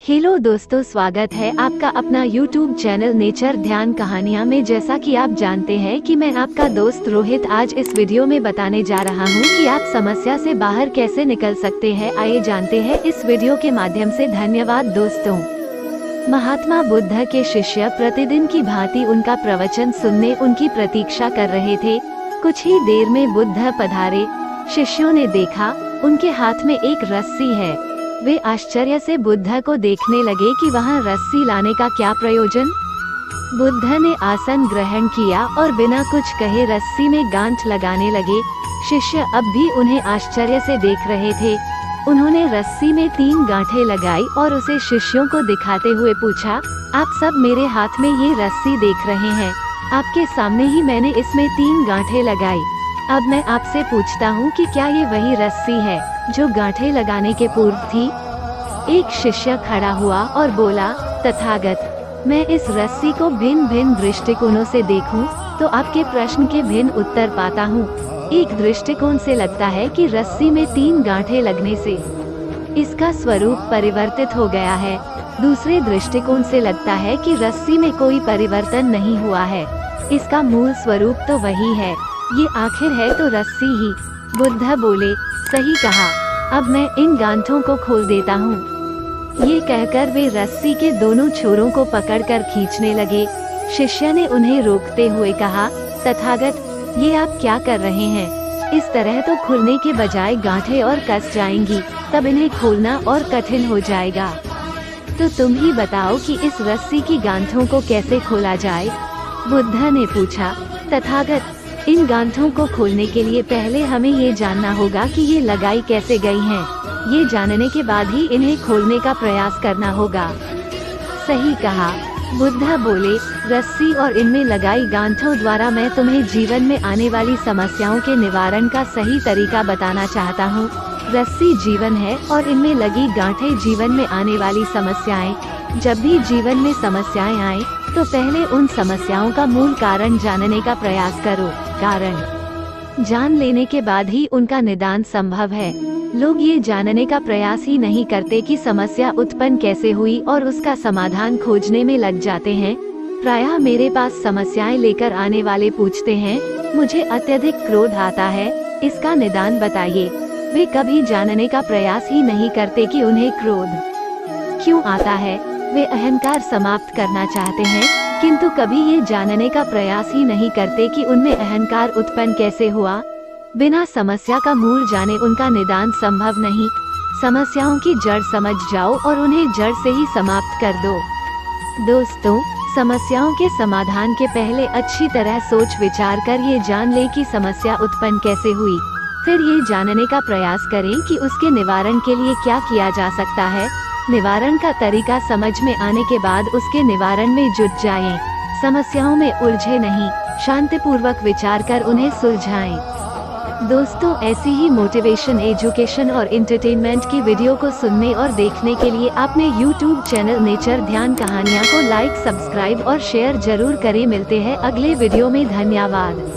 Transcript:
Hello दोस्तों, स्वागत है आपका अपना YouTube चैनल नेचर ध्यान कहानियाँ में। जैसा कि आप जानते हैं कि मैं आपका दोस्त रोहित आज इस वीडियो में बताने जा रहा हूँ कि आप समस्या से बाहर कैसे निकल सकते हैं। आइए जानते हैं इस वीडियो के माध्यम से। धन्यवाद दोस्तों। महात्मा बुद्ध के शिष्य प्रतिदिन की भांति उनका प्रवचन सुनने उनकी प्रतीक्षा कर रहे थे। कुछ ही देर में बुद्ध पधारे। शिष्यों ने देखा उनके हाथ में एक रस्सी है। वे आश्चर्य से बुद्ध को देखने लगे कि वहाँ रस्सी लाने का क्या प्रयोजन। बुद्ध ने आसन ग्रहण किया और बिना कुछ कहे रस्सी में गांठ लगाने लगे। शिष्य अब भी उन्हें आश्चर्य से देख रहे थे। उन्होंने रस्सी में 3 गांठें लगाई और उसे शिष्यों को दिखाते हुए पूछा, आप सब मेरे हाथ में ये रस्सी देख रहे हैं। आपके सामने ही मैंने इसमें 3 गांठें लगाई। अब मैं आपसे पूछता हूँ कि क्या ये वही रस्सी है जो गांठें लगाने के पूर्व थी। एक शिष्य खड़ा हुआ और बोला, तथागत, मैं इस रस्सी को भिन्न भिन्न दृष्टिकोणों से देखूं तो आपके प्रश्न के भिन्न उत्तर पाता हूँ। एक दृष्टिकोण से लगता है कि रस्सी में 3 गांठें लगने से इसका स्वरूप परिवर्तित हो गया है। दूसरे दृष्टिकोण से लगता है कि रस्सी में कोई परिवर्तन नहीं हुआ है, इसका मूल स्वरूप तो वही है। ये आखिर है तो रस्सी ही। बुद्ध बोले, सही कहा, अब मैं इन गांठों को खोल देता हूँ। ये कहकर वे रस्सी के दोनों छोरों को पकड़कर खींचने लगे। शिष्य ने उन्हें रोकते हुए कहा, तथागत, ये आप क्या कर रहे हैं? इस तरह तो खुलने के बजाय गांठें और कस जाएंगी, तब इन्हें खोलना और कठिन हो जाएगा। तो तुम ही बताओ कि इस रस्सी की गांठों को कैसे खोला जाए? बुद्ध ने पूछा, तथागत, इन गांठों को खोलने के लिए पहले हमें ये जानना होगा कि ये लगाई कैसे गई हैं। ये जानने के बाद ही इन्हें खोलने का प्रयास करना होगा। सही कहा। बुद्ध बोले, रस्सी और इनमें लगाई गांठों द्वारा मैं तुम्हें जीवन में आने वाली समस्याओं के निवारण का सही तरीका बताना चाहता हूँ। रस्सी जीवन है और इनमें लगी गांठें जीवन में आने वाली समस्याएं। जब भी जीवन में समस्याएं आए तो पहले उन समस्याओं का मूल कारण जानने का प्रयास करो। कारण जान लेने के बाद ही उनका निदान संभव है। लोग ये जानने का प्रयास ही नहीं करते कि समस्या उत्पन्न कैसे हुई और उसका समाधान खोजने में लग जाते हैं। प्रायः मेरे पास समस्याएं लेकर आने वाले पूछते हैं, मुझे अत्यधिक क्रोध आता है, इसका निदान बताइए। वे कभी जानने का प्रयास ही नहीं करते कि उन्हें क्रोध क्यों आता है। वे अहंकार समाप्त करना चाहते हैं, किंतु कभी ये जानने का प्रयास ही नहीं करते कि उनमें अहंकार उत्पन्न कैसे हुआ। बिना समस्या का मूल जाने उनका निदान संभव नहीं। समस्याओं की जड़ समझ जाओ और उन्हें जड़ से ही समाप्त कर दो। दोस्तों, समस्याओं के समाधान के पहले अच्छी तरह सोच विचार कर ये जान ले कि समस्या उत्पन्न कैसे हुई। फिर ये जानने का प्रयास करें कि उसके निवारण के लिए क्या किया जा सकता है। निवारण का तरीका समझ में आने के बाद उसके निवारण में जुट जाएं। समस्याओं में उलझे नहीं, शांतिपूर्वक विचार कर उन्हें सुलझाएं। दोस्तों, ऐसी ही मोटिवेशन, एजुकेशन और एंटरटेनमेंट की वीडियो को सुनने और देखने के लिए अपने YouTube चैनल नेचर ध्यान कहानियाँ को लाइक, सब्सक्राइब और शेयर जरूर करें। मिलते हैं अगले वीडियो में। धन्यवाद।